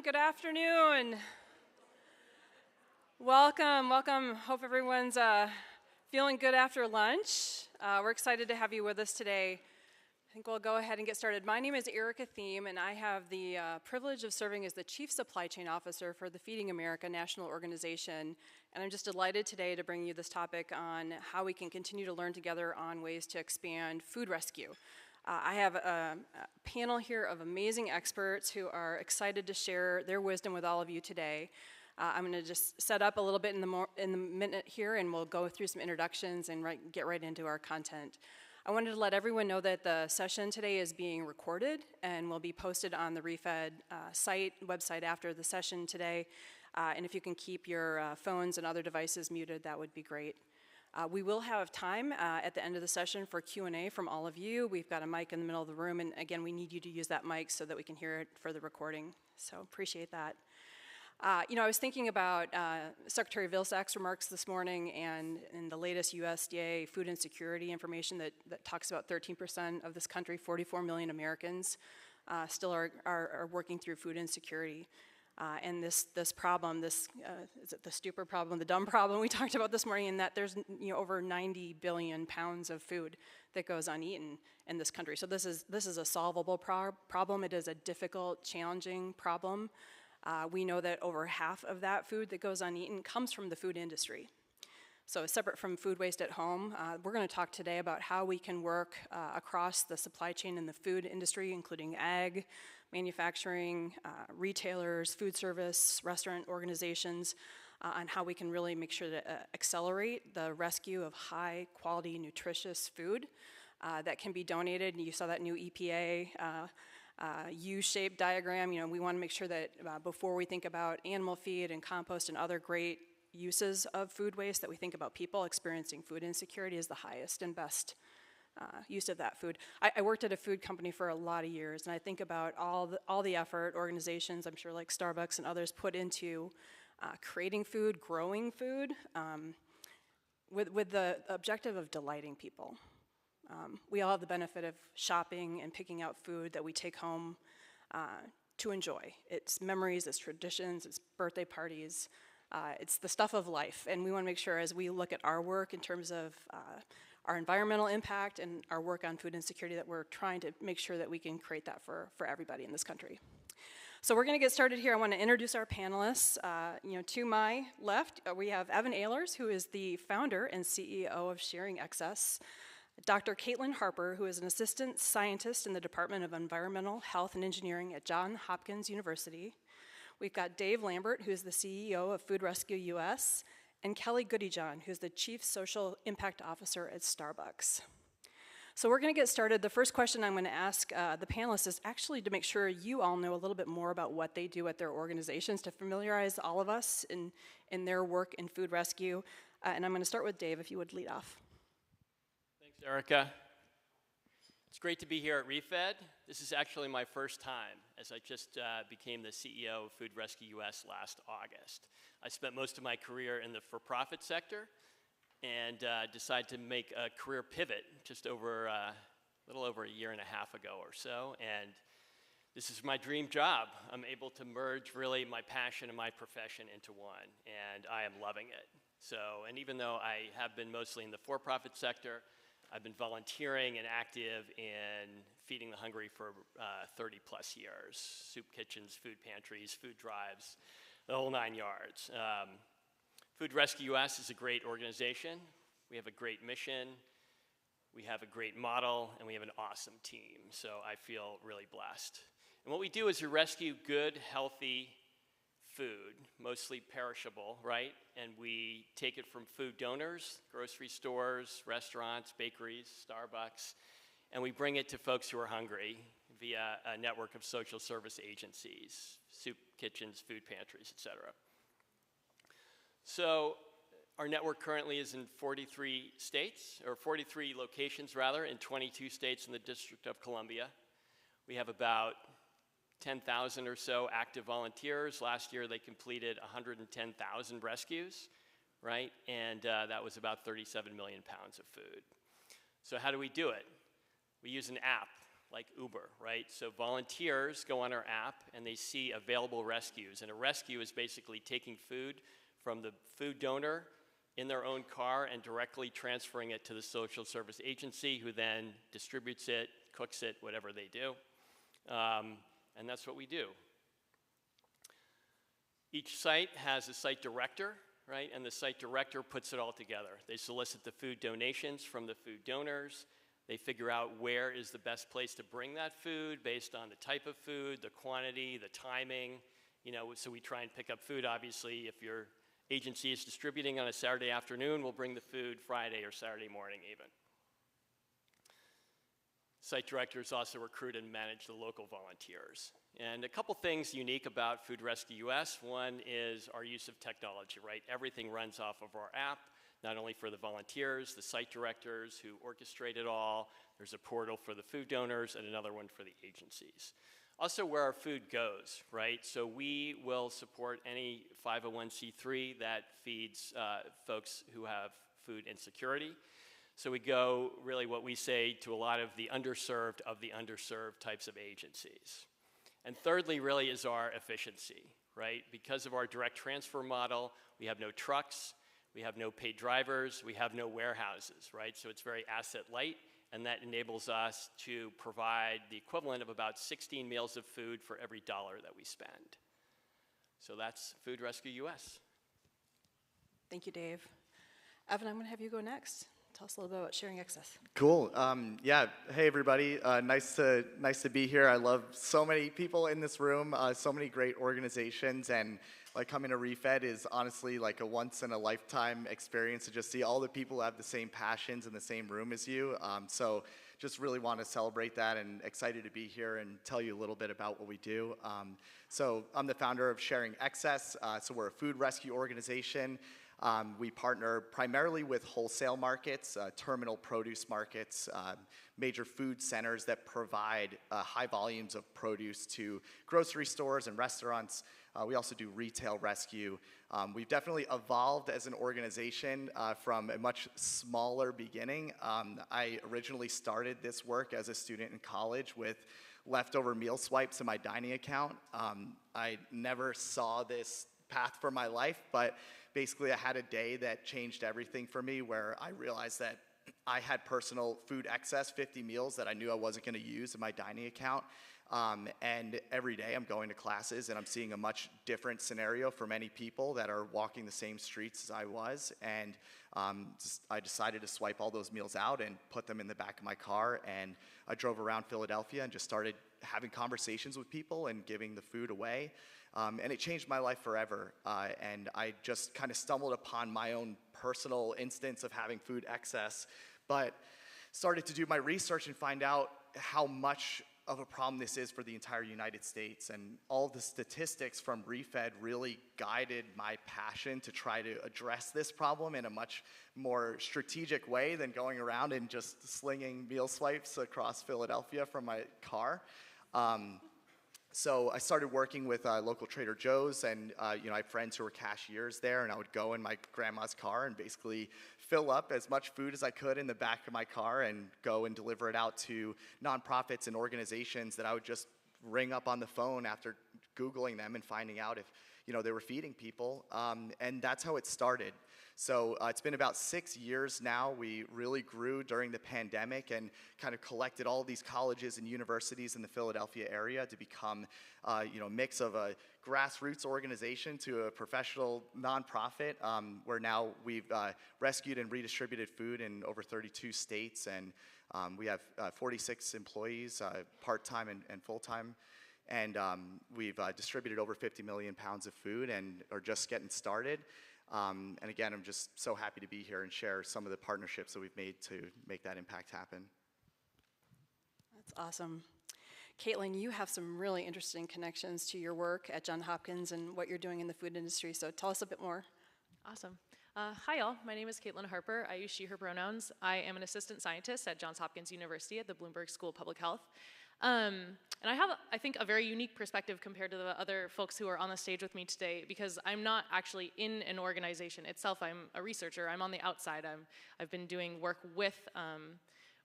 Good afternoon. Welcome. Hope everyone's feeling good after lunch. We're excited to have you with us today. I think we'll go ahead and get started. My name is Erika Thiem, and I have the privilege of serving as the Chief Supply Chain Officer for the Feeding America National Organization. And I'm just delighted today to bring you this topic on how we can continue to learn together on ways to expand food rescue. I have a panel here of amazing experts who are excited to share their wisdom with all of you today. I'm going to just set up a little bit in the minute here, and we'll go through some introductions and get right into our content. I wanted to let everyone know that the session today is being recorded and will be posted on the ReFed website after the session today. And if you can keep your phones and other devices muted, that would be great. We will have time at the end of the session for Q&A from all of you. We've got a mic in the middle of the room, and again, we need you to use that mic so that we can hear it for the recording. So appreciate that. I was thinking about Secretary Vilsack's remarks this morning and in the latest USDA food insecurity information that talks about 13% of this country, 44 million Americans, still are working through food insecurity. And this problem, is it the stupid problem, the dumb problem we talked about this morning, in that there's over 90 billion pounds of food that goes uneaten in this country. So this is a solvable problem. It is a difficult, challenging problem. We know that over half of that food that goes uneaten comes from the food industry. So separate from food waste at home, we're going to talk today about how we can work across the supply chain in the food industry, including ag, manufacturing, retailers, food service, restaurant organizations, on how we can really make sure to accelerate the rescue of high quality, nutritious food that can be donated. You saw that new EPA U-shaped diagram. We want to make sure that before we think about animal feed and compost and other great uses of food waste, that we think about people experiencing food insecurity as the highest and best use of that food. I worked at a food company for a lot of years, and I think about all the effort organizations, I'm sure like Starbucks and others, put into creating food, growing food, with the objective of delighting people. We all have the benefit of shopping and picking out food that we take home to enjoy. It's memories, it's traditions, it's birthday parties. It's the stuff of life, and we want to make sure as we look at our work in terms of our environmental impact and our work on food insecurity that we're trying to make sure that we can create that for everybody in this country. So we're going to get started here. I want to introduce our panelists. To my left, we have Evan Ehlers, who is the founder and CEO of Sharing Excess. Dr. Kaitlyn Harper, who is an assistant scientist in the Department of Environmental Health and Engineering at Johns Hopkins University. We've got Dave Lampert, who is the CEO of Food Rescue US, and Kelly Goodejohn, who's the Chief Social Impact Officer at Starbucks. So we're going to get started. The first question I'm going to ask the panelists is actually to make sure you all know a little bit more about what they do at their organizations, to familiarize all of us in their work in food rescue. And I'm going to start with Dave, if you would lead off. Thanks, Erika. It's great to be here at ReFed. This is actually my first time, as I just became the CEO of Food Rescue US last August. I spent most of my career in the for-profit sector and decided to make a career pivot just over a little over a year and a half ago or so, and this is my dream job. I'm able to merge really my passion and my profession into one, and I am loving it. So, and even though I have been mostly in the for-profit sector, I've been volunteering and active in feeding the hungry for 30 plus years. Soup kitchens, food pantries, food drives, the whole 9 yards. Food Rescue US is a great organization. We have a great mission, we have a great model, and we have an awesome team. So I feel really blessed. And what we do is we rescue good, healthy food, mostly perishable, right? And we take it from food donors, grocery stores, restaurants, bakeries, Starbucks, and we bring it to folks who are hungry via a network of social service agencies, soup kitchens, food pantries, etc. So our network currently is in 43 states, or 43 locations rather, in 22 states in the District of Columbia. We have about 10,000 or so active volunteers. Last year they completed 110,000 rescues, right? And that was about 37 million pounds of food. So how do we do it? We use an app like Uber, right? So volunteers go on our app and they see available rescues. And a rescue is basically taking food from the food donor in their own car and directly transferring it to the social service agency, who then distributes it, cooks it, whatever they do. And that's what we do. Each site has a site director, right? And the site director puts it all together. They solicit the food donations from the food donors. They figure out where is the best place to bring that food based on the type of food, the quantity, the timing. You know, so we try and pick up food, obviously. If your agency is distributing on a Saturday afternoon, we'll bring the food Friday or Saturday morning even. Site directors also recruit and manage the local volunteers. And a couple things unique about Food Rescue US. One is our use of technology, right? Everything runs off of our app, not only for the volunteers, the site directors who orchestrate it all. There's a portal for the food donors and another one for the agencies. Also where our food goes, right? So we will support any 501c3 that feeds folks who have food insecurity. So we go really what we say to a lot of the underserved types of agencies. And thirdly really is our efficiency, right? Because of our direct transfer model, we have no trucks, we have no paid drivers, we have no warehouses, right? So it's very asset light, and that enables us to provide the equivalent of about 16 meals of food for every dollar that we spend. So that's Food Rescue US. Thank you, Dave. Evan, I'm going to have you go next. Tell us a little bit about sharing excess. Cool. Yeah. Hey, everybody. Nice to be here. I love so many people in this room, so many great organizations, and like coming to ReFed is honestly like a once in a lifetime experience to just see all the people who have the same passions in the same room as you. So just really want to celebrate that and excited to be here and tell you a little bit about what we do. So I'm the founder of Sharing Excess. So we're a food rescue organization. We partner primarily with wholesale markets, terminal produce markets, major food centers that provide high volumes of produce to grocery stores and restaurants. We also do retail rescue. We've definitely evolved as an organization from a much smaller beginning. I originally started this work as a student in college with leftover meal swipes in my dining account. I never saw this path for my life, but basically I had a day that changed everything for me, where I realized that I had personal food excess, 50 meals that I knew I wasn't going to use in my dining account. And every day I'm going to classes and I'm seeing a much different scenario for many people that are walking the same streets as I was. And I decided to swipe all those meals out and put them in the back of my car. And I drove around Philadelphia and just started having conversations with people and giving the food away. And it changed my life forever. And I just kind of stumbled upon my own personal instance of having food excess, but started to do my research and find out how much of a problem this is for the entire United States. And all the statistics from ReFed really guided my passion to try to address this problem in a much more strategic way than going around and just slinging meal swipes across Philadelphia from my car. So I started working with local Trader Joe's, and I had friends who were cashiers there, and I would go in my grandma's car and basically fill up as much food as I could in the back of my car and go and deliver it out to nonprofits and organizations that I would just ring up on the phone after Googling them and finding out if they were feeding people, and that's how it started. So it's been about 6 years now. We really grew during the pandemic and kind of collected all these colleges and universities in the Philadelphia area to become a mix of a grassroots organization to a professional nonprofit, where now we've rescued and redistributed food in over 32 states, and we have 46 employees, part-time and full-time. And we've distributed over 50 million pounds of food and are just getting started. And again, I'm just so happy to be here and share some of the partnerships that we've made to make that impact happen. That's awesome. Kaitlyn, you have some really interesting connections to your work at Johns Hopkins and what you're doing in the food industry, so tell us a bit more. Awesome. Hi, all. My name is Kaitlyn Harper. I use she, her pronouns. I am an assistant scientist at Johns Hopkins University at the Bloomberg School of Public Health. And I have, I think, a very unique perspective compared to the other folks who are on the stage with me today, because I'm not actually in an organization itself. I'm a researcher. I'm on the outside. I've been doing work with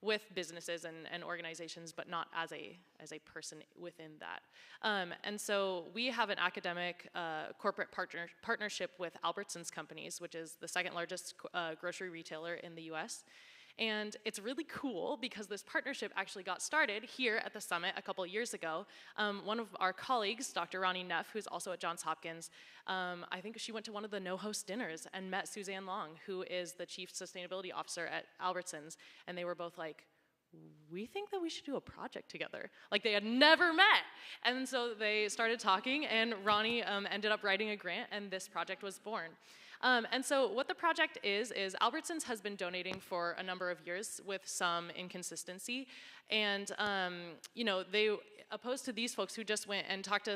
with businesses and organizations, but not as a person within that. And so we have an academic corporate partnership with Albertsons Companies, which is the second largest grocery retailer in the US. And it's really cool because this partnership actually got started here at the summit a couple years ago. One of our colleagues, Dr. Ronnie Neff, who's also at Johns Hopkins, I think she went to one of the no-host dinners and met Suzanne Long, who is the Chief Sustainability Officer at Albertsons. And they were both like, we think that we should do a project together. Like, they had never met. And so they started talking, and Ronnie ended up writing a grant, and this project was born. And so what the project is Albertsons has been donating for a number of years with some inconsistency. And, you know, they, opposed to these folks who just went and talked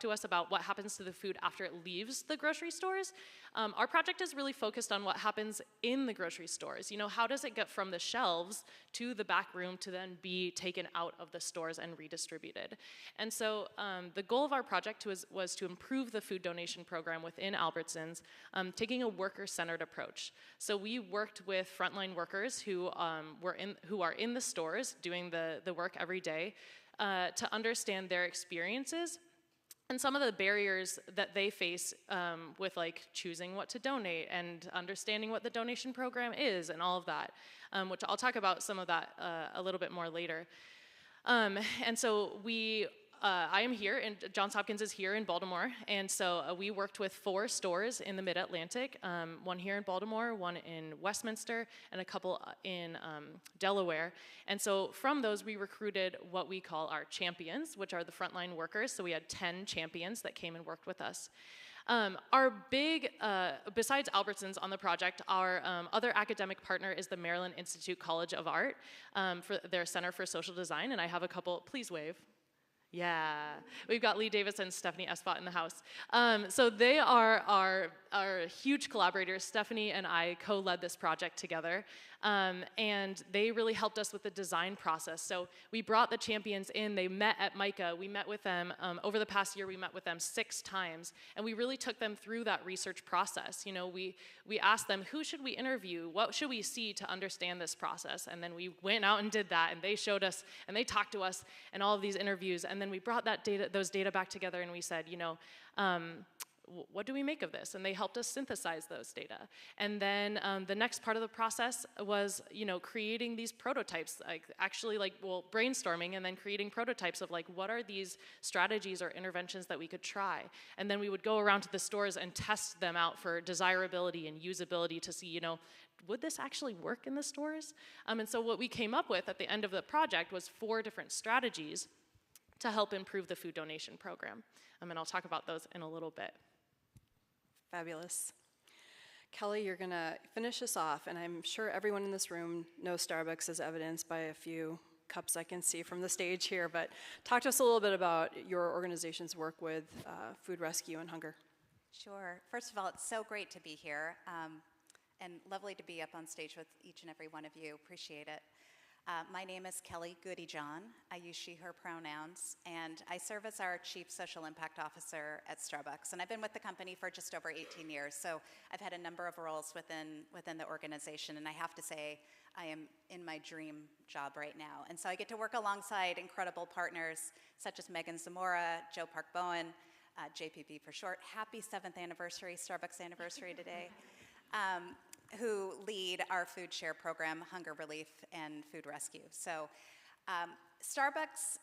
to us about what happens to the food after it leaves the grocery stores, our project is really focused on what happens in the grocery stores. You know, how does it get from the shelves to the back room to then be taken out of the stores and redistributed? And so the goal of our project was to improve the food donation program within Albertsons, taking a worker-centered approach. So we worked with frontline workers who are in the stores doing the work every day to understand their experiences and some of the barriers that they face with like choosing what to donate and understanding what the donation program is and all of that, which I'll talk about some of that a little bit more later. And so I am here, and Johns Hopkins is here in Baltimore, and so we worked with 4 stores in the Mid-Atlantic, one here in Baltimore, one in Westminster, and a couple in Delaware. And so from those, we recruited what we call our champions, which are the frontline workers. So we had 10 champions that came and worked with us. Our big, besides Albertsons on the project, our other academic partner is the Maryland Institute College of Art for their Center for Social Design, and I have a couple, please wave. Yeah, we've got Lee Davis and Stephanie Espot in the house. So they are our huge collaborators. Stephanie and I co-led this project together, and they really helped us with the design process. So we brought the champions in. They met at MICA. We met with them over the past year. We met with them 6 times, and we really took them through that research process. You know, we asked them, who should we interview? What should we see to understand this process? And then we went out and did that, and they showed us, and they talked to us, and all of these interviews. And then we brought those data back together, and we said, you know, what do we make of this? And they helped us synthesize those data. And then the next part of the process was, you know, creating these prototypes, brainstorming and then creating prototypes of like, what are these strategies or interventions that we could try? And then we would go around to the stores and test them out for desirability and usability to see, you know, would this actually work in the stores? And so what we came up with at the end of the project was 4 different strategies to help improve the food donation program. And I'll talk about those in a little bit. Fabulous. Kelly, you're going to finish us off, and I'm sure everyone in this room knows Starbucks, as evidenced by a few cups I can see from the stage here, but talk to us a little bit about your organization's work with food rescue and hunger. Sure. First of all, it's so great to be here, and lovely to be up on stage with each and every one of you. Appreciate it. My name is Kelly Goodejohn. I use she, her pronouns, and I serve as our Chief Social Impact Officer at Starbucks. And I've been with the company for just over 18 years, so I've had a number of roles within the organization, and I have to say, I am in my dream job right now. And so I get to work alongside incredible partners such as Megan Zamora, Joe Park Bowen, JPB for short. Happy 7th anniversary, Starbucks anniversary today. Who lead our food share program, Hunger Relief and Food Rescue. So Starbucks,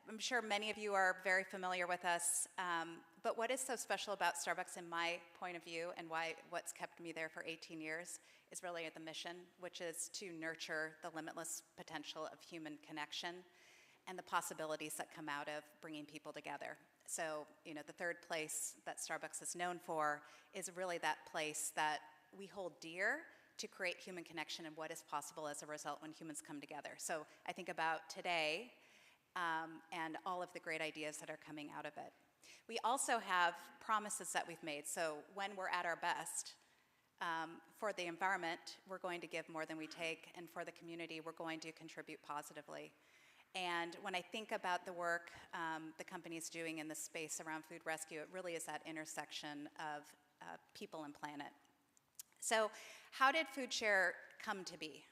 I'm sure many of you are very familiar with us, but what is so special about Starbucks in my point of view and what's kept me there for 18 years is really the mission, which is to nurture the limitless potential of human connection and the possibilities that come out of bringing people together. So, you know, the third place that Starbucks is known for is really that place that we hold dear to create human connection and what is possible as a result when humans come together. So I think about today and all of the great ideas that are coming out of it. We also have promises that we've made. So when we're at our best, for the environment, we're going to give more than we take, and for the community, we're going to contribute positively. And when I think about the work the company is doing in the space around food rescue, it really is that intersection of people and planet. So how did food share come to be?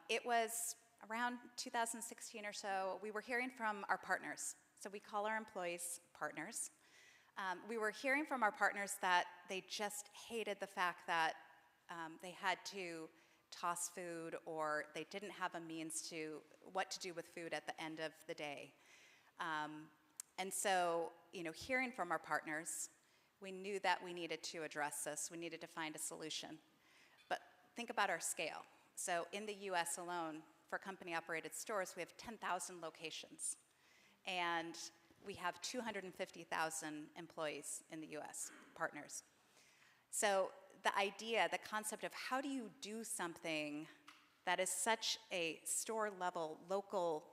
It was around 2016 or so. We were hearing from our partners. So we call our employees partners. We were hearing from our partners that they just hated the fact that they had to toss food, or they didn't have a means to what to do with food at the end of the day. And so, hearing from our partners, we knew that we needed to address this. We needed to find a solution. But think about our scale. So in the US alone, for company-operated stores, we have 10,000 locations. And we have 250,000 employees in the US, partners. So the idea, the concept of how do you do something that is such a store-level, local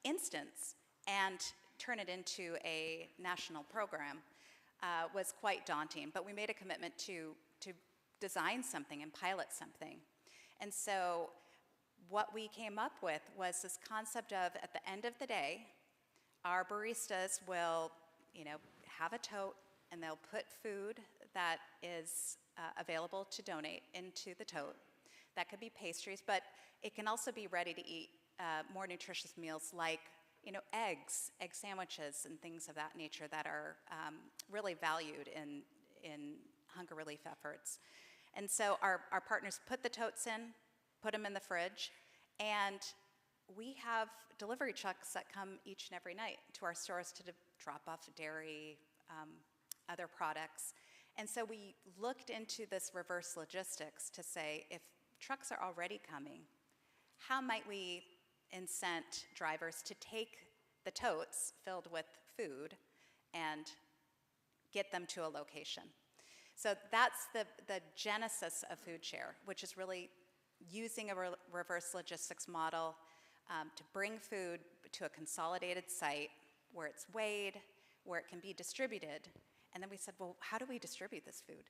instance and turn it into a national program was quite daunting. But we made a commitment to design something and pilot something. And so what we came up with was this concept of, at the end of the day, our baristas will, have a tote, and they'll put food that is available to donate into the tote. That could be pastries, but it can also be ready to eat more nutritious meals like, egg sandwiches and things of that nature that are really valued in hunger relief efforts. And so our partners put the totes in, put them in the fridge, and we have delivery trucks that come each and every night to our stores to drop off dairy, other products. And so we looked into this reverse logistics to say, if trucks are already coming, how might we incent drivers to take the totes filled with food and get them to a location? So that's the genesis of Food Share, which is really using a reverse logistics model to bring food to a consolidated site where it's weighed, where it can be distributed. And then we said, well, how do we distribute this food?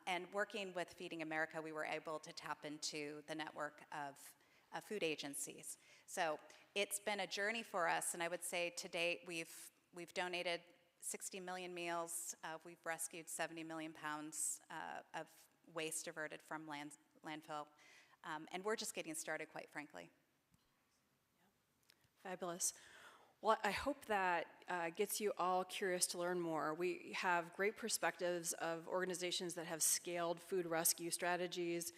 And working with Feeding America, we were able to tap into the network of food agencies. So it's been a journey for us, and I would say to date we've donated 60 million meals. We've rescued 70 million pounds of waste diverted from landfill. And we're just getting started, quite frankly. Fabulous. Well, I hope that gets you all curious to learn more. We have great perspectives of organizations that have scaled food rescue strategies.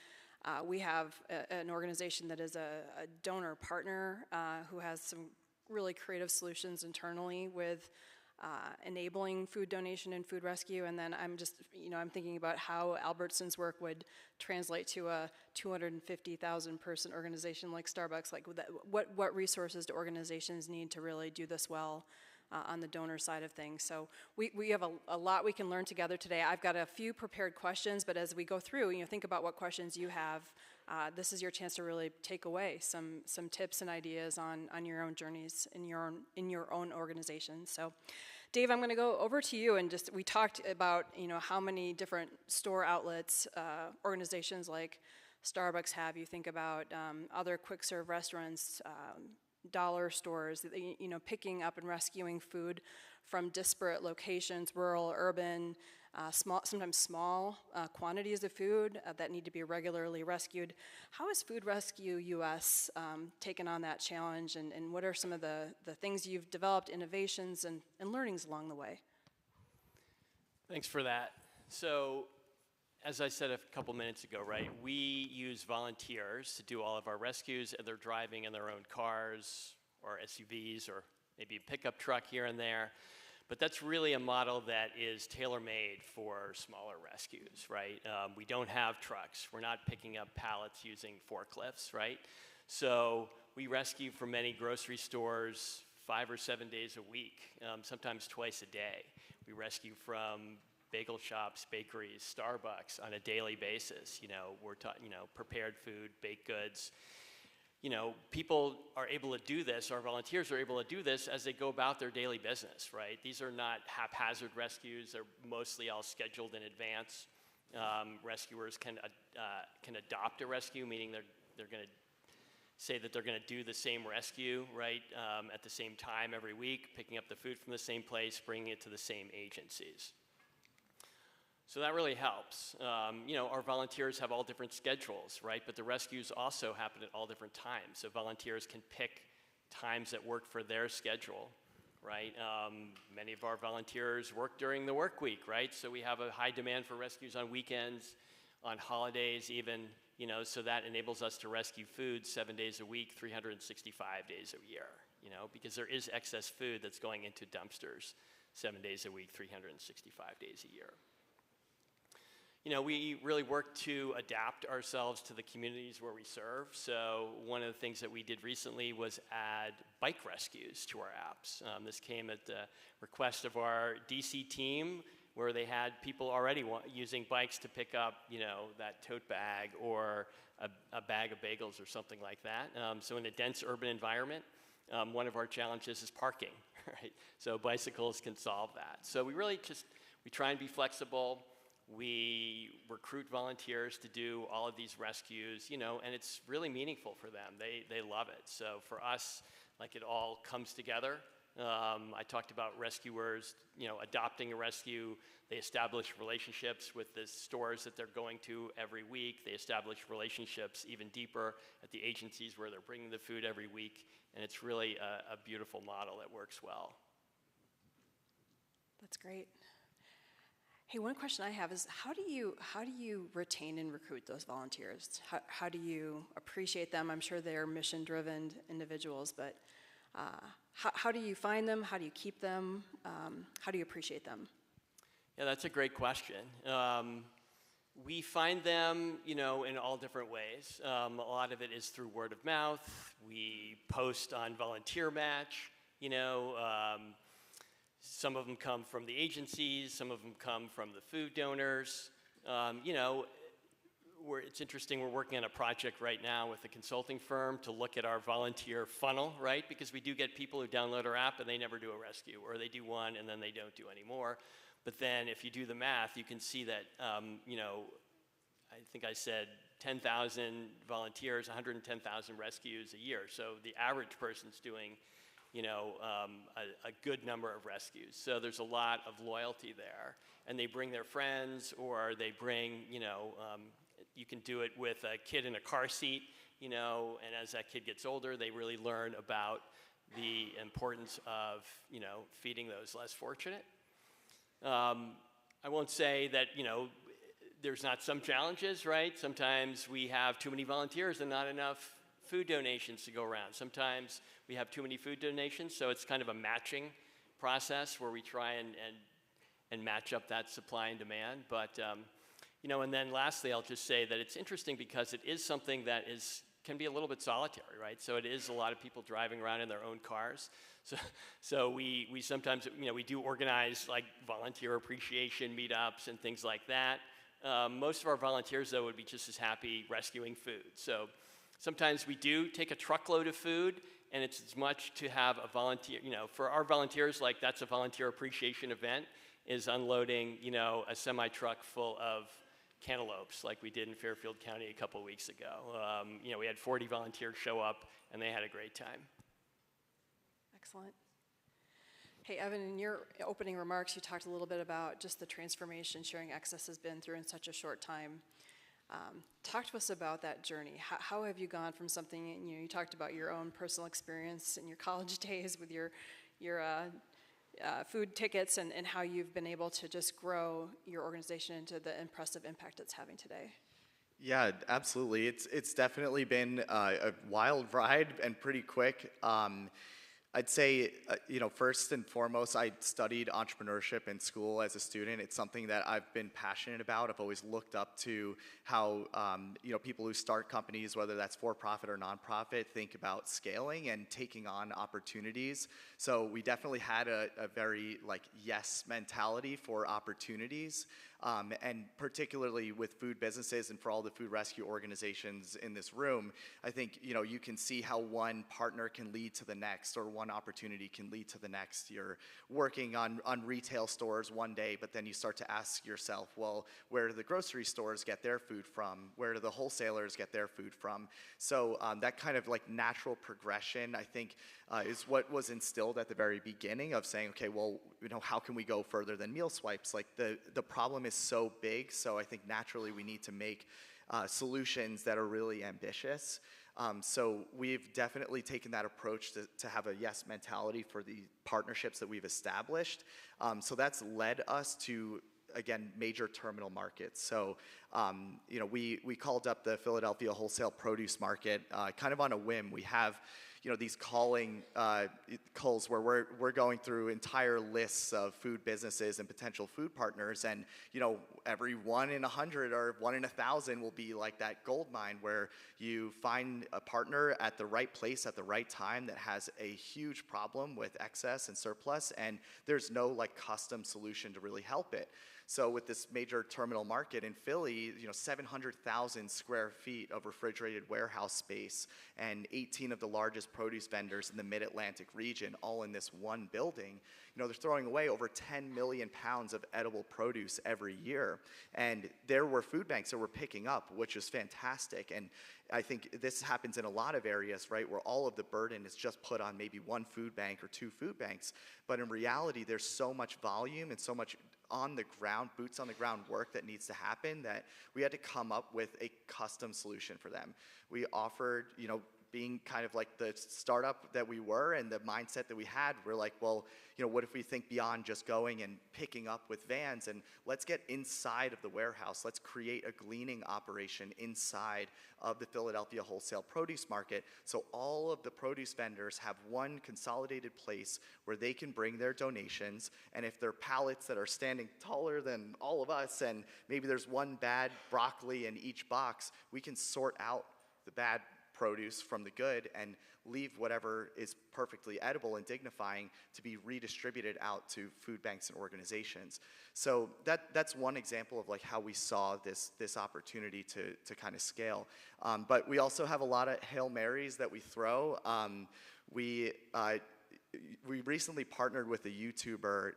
We have an organization that is a donor partner who has some really creative solutions internally with enabling food donation and food rescue. And then I'm thinking about how Albertson's work would translate to a 250,000 person organization like Starbucks. Like what resources do organizations need to really do this well on the donor side of things? So we have a lot we can learn together today. I've got a few prepared questions, but as we go through, think about what questions you have. This is your chance to really take away some tips and ideas on your own journeys in your own organization. So, Dave, I'm going to go over to you, and we talked about how many different store outlets organizations like Starbucks have. You think about other quick serve restaurants, dollar stores, picking up and rescuing food from disparate locations, rural, urban, sometimes small quantities of food that need to be regularly rescued. How has Food Rescue US taken on that challenge, and what are some of the things you've developed, innovations, and learnings along the way? Thanks for that. So, as I said a couple minutes ago, right, we use volunteers to do all of our rescues, and they're driving in their own cars or SUVs or maybe a pickup truck here and there. But that's really a model that is tailor-made for smaller rescues, right? We don't have trucks. We're not picking up pallets using forklifts, right? So we rescue from many grocery stores 5 or 7 days a week, sometimes twice a day. We rescue from bagel shops, bakeries, Starbucks on a daily basis. We're prepared food, baked goods. People are able to do this, our volunteers are able to do this as they go about their daily business, right? These are not haphazard rescues, they're mostly all scheduled in advance. Rescuers can adopt a rescue, meaning they're going to say that they're going to do the same rescue, right, at the same time every week, picking up the food from the same place, bringing it to the same agencies. So that really helps. Our volunteers have all different schedules, right? But the rescues also happen at all different times. So volunteers can pick times that work for their schedule, right? Many of our volunteers work during the work week, right? So we have a high demand for rescues on weekends, on holidays even, so that enables us to rescue food 7 days a week, 365 days a year, because there is excess food that's going into dumpsters 7 days a week, 365 days a year. We really work to adapt ourselves to the communities where we serve. So one of the things that we did recently was add bike rescues to our apps. This came at the request of our DC team, where they had people already using bikes to pick up, that tote bag or a bag of bagels or something like that. So in a dense urban environment, one of our challenges is parking, right? So bicycles can solve that. So we try and be flexible. We recruit volunteers to do all of these rescues, and it's really meaningful for them. They love it. So for us, it all comes together. I talked about rescuers, adopting a rescue. They establish relationships with the stores that they're going to every week. They establish relationships even deeper at the agencies where they're bringing the food every week. And it's really a beautiful model that works well. That's great. Hey, one question I have is how do you retain and recruit those volunteers? How do you appreciate them? I'm sure they're mission-driven individuals, but how do you find them? How do you keep them? How do you appreciate them? Yeah, that's a great question. We find them, in all different ways. A lot of it is through word of mouth. We post on Volunteer Match, some of them come from the agencies, some of them come from the food donors. It's interesting, we're working on a project right now with a consulting firm to look at our volunteer funnel, right? Because we do get people who download our app and they never do a rescue, or they do one and then they don't do any more. But then if you do the math, you can see that, I think I said 10,000 volunteers, 110,000 rescues a year. So the average person's doing a good number of rescues. So there's a lot of loyalty there. And they bring their friends, or they bring, you can do it with a kid in a car seat, and as that kid gets older, they really learn about the importance of, feeding those less fortunate. I won't say that, there's not some challenges, right? Sometimes we have too many volunteers and not enough food donations to go around. Sometimes we have too many food donations, so it's kind of a matching process where we try and match up that supply and demand. But, and then lastly, I'll just say that it's interesting because it is something that can be a little bit solitary, right? So it is a lot of people driving around in their own cars. So we sometimes, we do organize volunteer appreciation meetups and things like that. Most of our volunteers, though, would be just as happy rescuing food. So sometimes we do take a truckload of food, and it's as much to have a volunteer, for our volunteers, that's a volunteer appreciation event, is unloading, a semi-truck full of cantaloupes like we did in Fairfield County a couple weeks ago. We had 40 volunteers show up, and they had a great time. Excellent. Hey, Evan, in your opening remarks, you talked a little bit about just the transformation Sharing Access has been through in such a short time. Talk to us about that journey. How have you gone from something, you talked about your own personal experience in your college days with your food tickets and how you've been able to just grow your organization into the impressive impact it's having today. Yeah, absolutely. It's definitely been a wild ride and pretty quick. I'd say, first and foremost, I studied entrepreneurship in school as a student. It's something that I've been passionate about. I've always looked up to how, people who start companies, whether that's for-profit or nonprofit, think about scaling and taking on opportunities. So we definitely had a very, yes mentality for opportunities. And particularly with food businesses and for all the food rescue organizations in this room, I think, you can see how one partner can lead to the next, or one opportunity can lead to the next. You're working on retail stores one day, but then you start to ask yourself, well, where do the grocery stores get their food from? Where do the wholesalers get their food from? So that kind of natural progression, I think, is what was instilled at the very beginning of saying, okay, well, how can we go further than meal swipes? The problem is so big, so I think naturally we need to make solutions that are really ambitious. So we've definitely taken that approach to have a yes mentality for the partnerships that we've established. So that's led us to, again, major terminal markets. So, we called up the Philadelphia wholesale produce market kind of on a whim. We have, these calls where we're going through entire lists of food businesses and potential food partners, and every 1 in 100 or 1 in 1,000 will be like that gold mine where you find a partner at the right place at the right time that has a huge problem with excess and surplus, and there's no like custom solution to really help it. So with this major terminal market in Philly, 700,000 square feet of refrigerated warehouse space and 18 of the largest produce vendors in the mid-Atlantic region, all in this one building, they're throwing away over 10 million pounds of edible produce every year. And there were food banks that were picking up, which is fantastic. And I think this happens in a lot of areas, right, where all of the burden is just put on maybe one food bank or 2 food banks. But in reality, there's so much volume and so much on the ground, boots on the ground work that needs to happen that we had to come up with a custom solution for them. We offered, being kind of like the startup that we were and the mindset that we had, we're like, well, what if we think beyond just going and picking up with vans, and let's get inside of the warehouse. Let's create a gleaning operation inside of the Philadelphia wholesale produce market, so all of the produce vendors have one consolidated place where they can bring their donations, and if they're pallets that are standing taller than all of us, and maybe there's one bad broccoli in each box, we can sort out the bad produce from the good and leave whatever is perfectly edible and dignifying to be redistributed out to food banks and organizations. So that's one example of like how we saw this opportunity to kind of scale. But we also have a lot of Hail Marys that we throw. We recently partnered with a YouTuber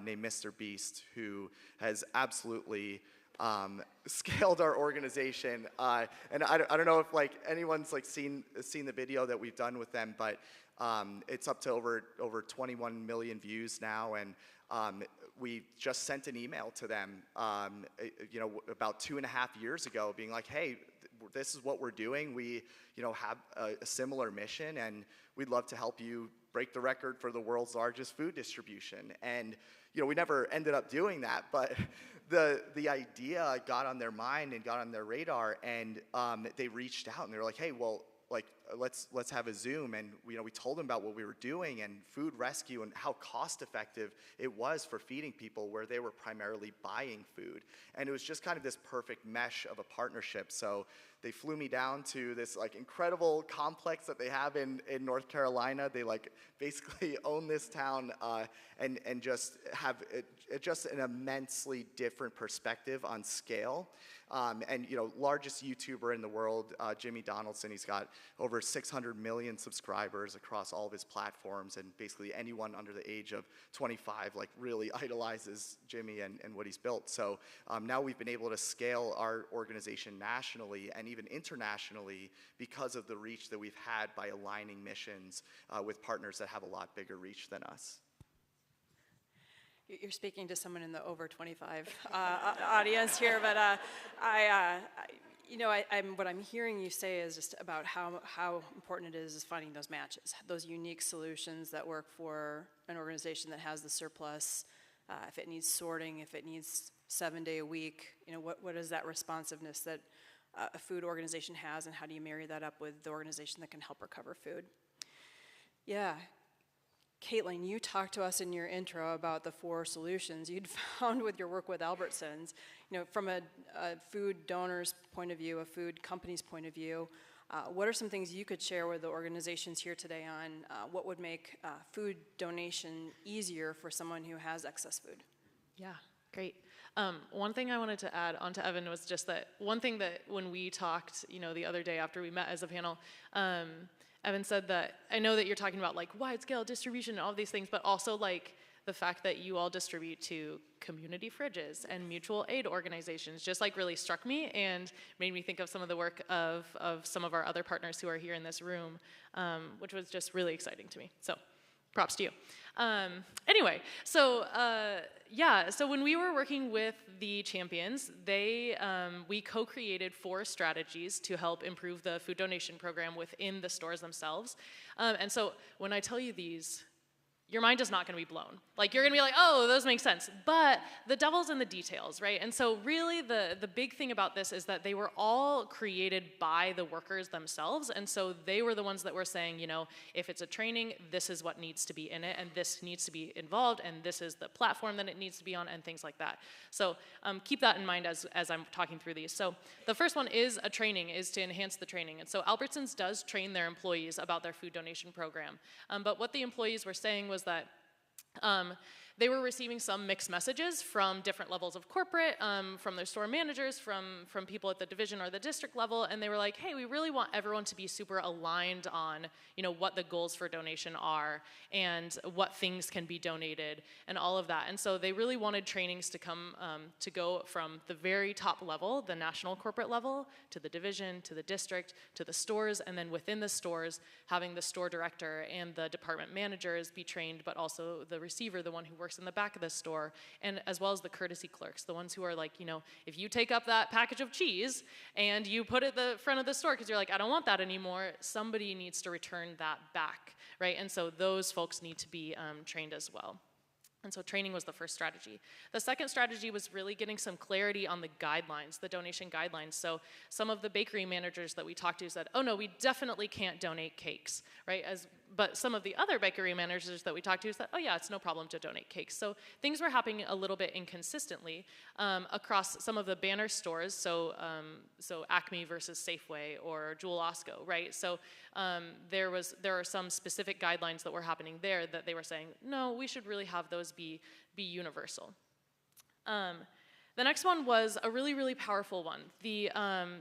named Mr. Beast, who has absolutely scaled our organization, and I don't know if like anyone's like seen the video that we've done with them, but it's up to over 21 million views now, and we just sent an email to them, about 2.5 years ago, being like, hey, this is what we're doing. We, have a similar mission, and we'd love to help you break the record for the world's largest food distribution. And we never ended up doing that, but the idea got on their mind and got on their radar, and they reached out and they were like, hey, well, like let's have a Zoom, and we told them about what we were doing and food rescue and how cost effective it was for feeding people where they were primarily buying food, and it was just kind of this perfect mesh of a partnership. So they flew me down to this like incredible complex that they have in North Carolina. They like basically own this town, and just have just an immensely different perspective on scale. And largest YouTuber in the world, Jimmy Donaldson, he's got over 600 million subscribers across all of his platforms, and basically anyone under the age of 25 like really idolizes Jimmy and what he's built. So now we've been able to scale our organization nationally and even internationally because of the reach that we've had by aligning missions with partners that have a lot bigger reach than us. You're speaking to someone in the over 25 audience here, but what I'm hearing you say is just about how important it is finding those matches, those unique solutions that work for an organization that has the surplus. If it needs sorting, if it needs 7-day a week, what is that responsiveness that a food organization has, and how do you marry that up with the organization that can help recover food? Yeah. Kaitlyn, you talked to us in your intro about the 4 solutions you'd found with your work with Albertsons. From a food donor's point of view, a food company's point of view, what are some things you could share with the organizations here today on what would make food donation easier for someone who has excess food? Yeah, great. One thing I wanted to add on to Evan was just that one thing that when we talked, the other day after we met as a panel, Evan said that, I know that you're talking about like wide scale distribution and all of these things, but also like the fact that you all distribute to community fridges and mutual aid organizations just like really struck me and made me think of some of the work of some of our other partners who are here in this room, which was just really exciting to me. So props to you. Anyway, so so when we were working with the champions, we co-created 4 strategies to help improve the food donation program within the stores themselves. And so when I tell you these, your mind is not going to be blown. Like, you're going to be like, oh, those make sense. But the devil's in the details, right? And so really the big thing about this is that they were all created by the workers themselves. And so they were the ones that were saying, you know, if it's a training, this is what needs to be in it, and this needs to be involved, and this is the platform that it needs to be on, and things like that. So keep that in mind as I'm talking through these. So the first one is a training, is to enhance the training. And so Albertsons does train their employees about their food donation program. But what the employees were saying was that they were receiving some mixed messages from different levels of corporate, from their store managers, from people at the division or the district level, and they were like, hey, we really want everyone to be super aligned on, you know, what the goals for donation are and what things can be donated and all of that. And so they really wanted trainings to come, to go from the very top level, the national corporate level, to the division, to the district, to the stores, and then within the stores, having the store director and the department managers be trained, but also the receiver, the one who works in the back of the store, and as well as the courtesy clerks, the ones who are like, you know, if you take up that package of cheese and you put it at the front of the store because you're like, I don't want that anymore, somebody needs to return that back, right? And so those folks need to be trained as well. And so training was the first strategy. The second strategy was really getting some clarity on the guidelines, the donation guidelines. So some of the bakery managers that we talked to said, oh no, we definitely can't donate cakes, right? But some of the other bakery managers that we talked to said, oh yeah, it's no problem to donate cakes. So things were happening a little bit inconsistently across some of the banner stores, so Acme versus Safeway or Jewel Osco, right? So there are some specific guidelines that were happening there that they were saying, no, we should really have those be universal. The next one was a really, really powerful one. The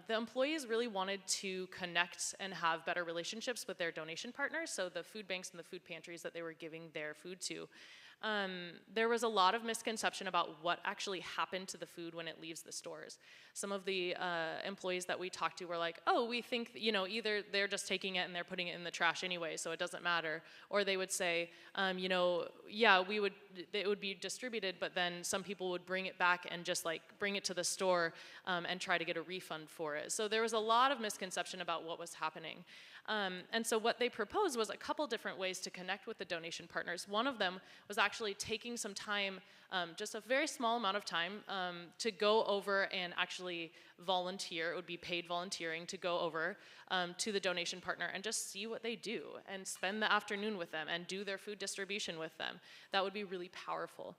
employees really wanted to connect and have better relationships with their donation partners, so the food banks and the food pantries that they were giving their food to. There was a lot of misconception about what actually happened to the food when it leaves the stores. Some of the employees that we talked to were like, oh, we think, you know, either they're just taking it and they're putting it in the trash anyway, so it doesn't matter. Or they would say, you know, yeah, it would be distributed, but then some people would bring it back and just like bring it to the store and try to get a refund for it. So there was a lot of misconception about what was happening. And so what they proposed was a couple different ways to connect with the donation partners. One of them was actually taking some time, just a very small amount of time, to go over and actually volunteer. It would be paid volunteering to go over to the donation partner and just see what they do and spend the afternoon with them and do their food distribution with them. That would be really powerful.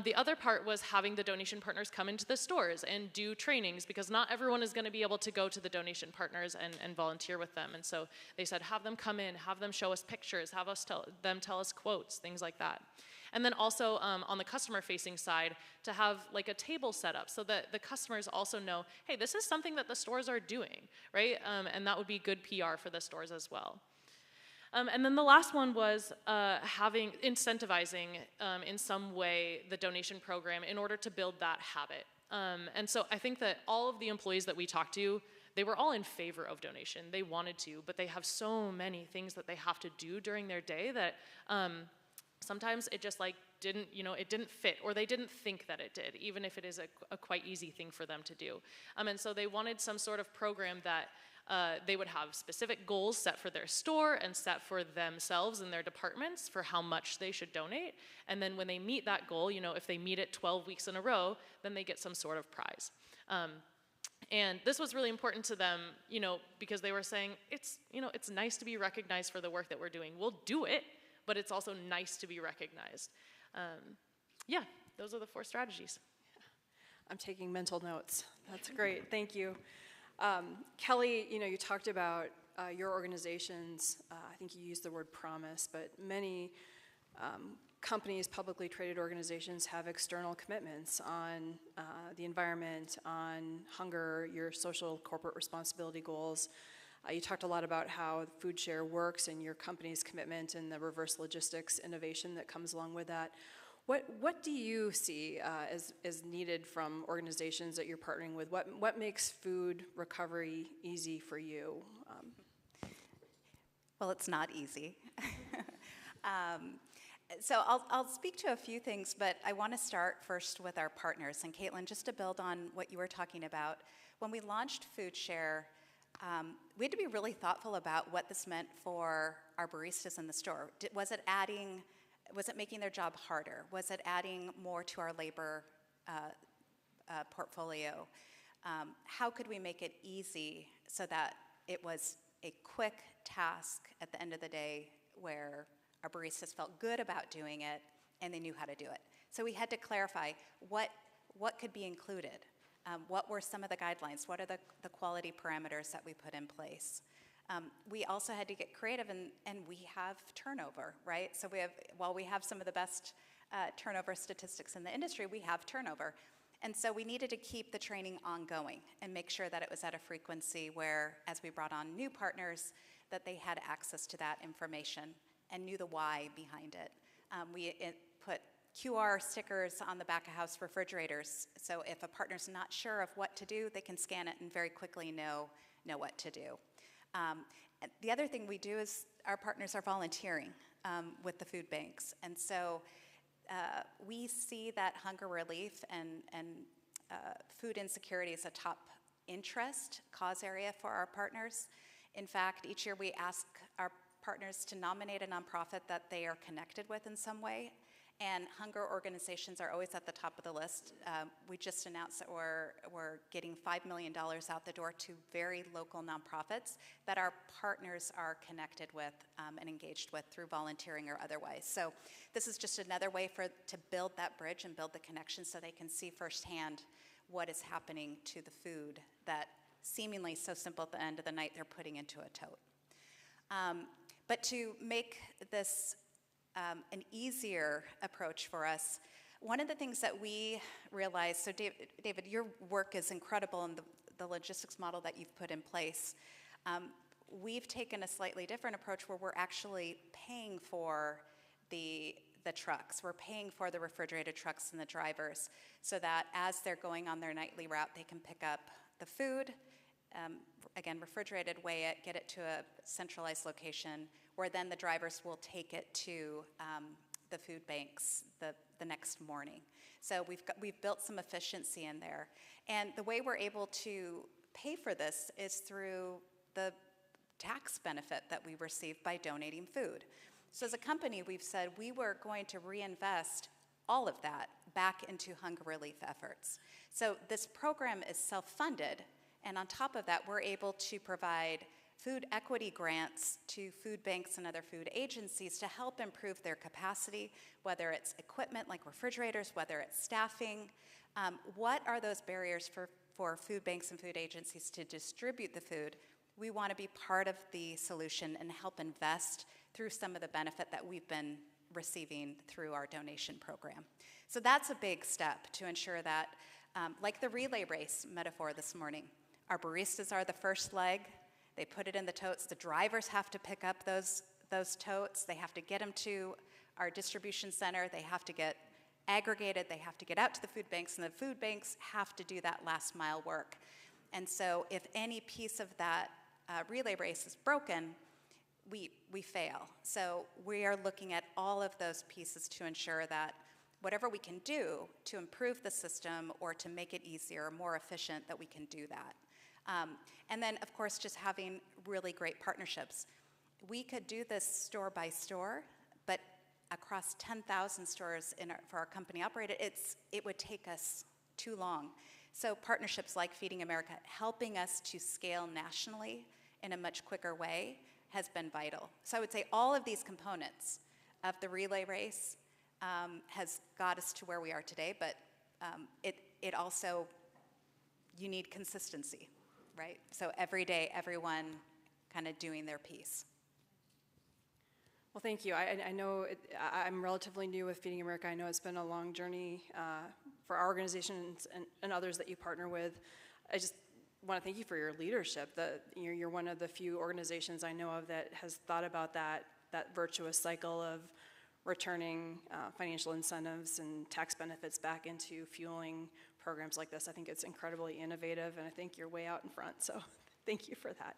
The other part was having the donation partners come into the stores and do trainings, because not everyone is going to be able to go to the donation partners and volunteer with them. And so they said, have them come in, have them show us pictures, have them tell us quotes, things like that. And then also on the customer-facing side, to have like a table set up so that the customers also know, hey, this is something that the stores are doing, right? And that would be good PR for the stores as well. And then the last one was incentivizing in some way the donation program in order to build that habit. And so I think that all of the employees that we talked to, they were all in favor of donation. They wanted to, but they have so many things that they have to do during their day that sometimes it just like didn't, you know, it didn't fit, or they didn't think that it did, even if it is a quite easy thing for them to do. And so they wanted some sort of program that they would have specific goals set for their store and set for themselves and their departments for how much they should donate. And then when they meet that goal, you know, if they meet it 12 weeks in a row, then they get some sort of prize. And this was really important to them, you know, because they were saying, it's, you know, it's nice to be recognized for the work that we're doing. We'll do it, but it's also nice to be recognized. Yeah, those are the 4 strategies. I'm taking mental notes. That's great. Thank you. Kelly, you know, you talked about your organizations, I think you used the word promise, but many companies, publicly traded organizations, have external commitments on the environment, on hunger, your social corporate responsibility goals. You talked a lot about how food share works and your company's commitment and the reverse logistics innovation that comes along with that. What do you see as needed from organizations that you're partnering with? What makes food recovery easy for you? Well, it's not easy. So I'll speak to a few things, but I want to start first with our partners. And Kaitlyn, just to build on what you were talking about, when we launched FoodShare, we had to be really thoughtful about what this meant for our baristas in the store. Was it making their job harder? Was it adding more to our labor portfolio? How could we make it easy so that it was a quick task at the end of the day where our baristas felt good about doing it and they knew how to do it? So we had to clarify what could be included. What were some of the guidelines? What are the quality parameters that we put in place? We also had to get creative, and we have turnover, right? So while we have some of the best turnover statistics in the industry, we have turnover. And so we needed to keep the training ongoing and make sure that it was at a frequency where, as we brought on new partners, that they had access to that information and knew the why behind it. We put QR stickers on the back of house refrigerators, so if a partner's not sure of what to do, they can scan it and very quickly know what to do. The other thing we do is our partners are volunteering with the food banks, and so we see that hunger relief and food insecurity is a top interest cause area for our partners. In fact, each year we ask our partners to nominate a nonprofit that they are connected with in some way, and hunger organizations are always at the top of the list. We just announced that we're getting $5 million out the door to very local nonprofits that our partners are connected with and engaged with through volunteering or otherwise. So this is just another way to build that bridge and build the connection so they can see firsthand what is happening to the food that seemingly so simple at the end of the night they're putting into a tote. But to make this an easier approach for us, one of the things that we realized, so David, your work is incredible in the logistics model that you've put in place. We've taken a slightly different approach where we're actually paying for the trucks. We're paying for the refrigerated trucks and the drivers so that as they're going on their nightly route, they can pick up the food, again, refrigerated, weigh it, get it to a centralized location, where then the drivers will take it to the food banks the next morning. So we've built some efficiency in there. And the way we're able to pay for this is through the tax benefit that we receive by donating food. So as a company, we've said we were going to reinvest all of that back into hunger relief efforts. So this program is self-funded, and on top of that, we're able to provide food equity grants to food banks and other food agencies to help improve their capacity, whether it's equipment like refrigerators, whether it's staffing. What are those barriers for food banks and food agencies to distribute the food? We want to be part of the solution and help invest through some of the benefit that we've been receiving through our donation program. So that's a big step to ensure that, like the relay race metaphor this morning, our baristas are the first leg. They put it in the totes. The drivers have to pick up those totes. They have to get them to our distribution center. They have to get aggregated. They have to get out to the food banks, and the food banks have to do that last mile work. And so if any piece of that relay race is broken, we fail. So we are looking at all of those pieces to ensure that whatever we can do to improve the system or to make it easier, more efficient, that we can do that. And then, of course, just having really great partnerships. We could do this store by store, but across 10,000 stores for our company operated, it would take us too long. So partnerships like Feeding America, helping us to scale nationally in a much quicker way, has been vital. So I would say all of these components of the relay race has got us to where we are today, but it also, you need consistency, right? So every day, everyone kind of doing their piece. Well, thank you. I know I'm relatively new with Feeding America. I know it's been a long journey for our organizations and others that you partner with. I just want to thank you for your leadership. You're one of the few organizations I know of that has thought about that virtuous cycle of returning financial incentives and tax benefits back into fueling programs like this. I think it's incredibly innovative, and I think you're way out in front, so thank you for that.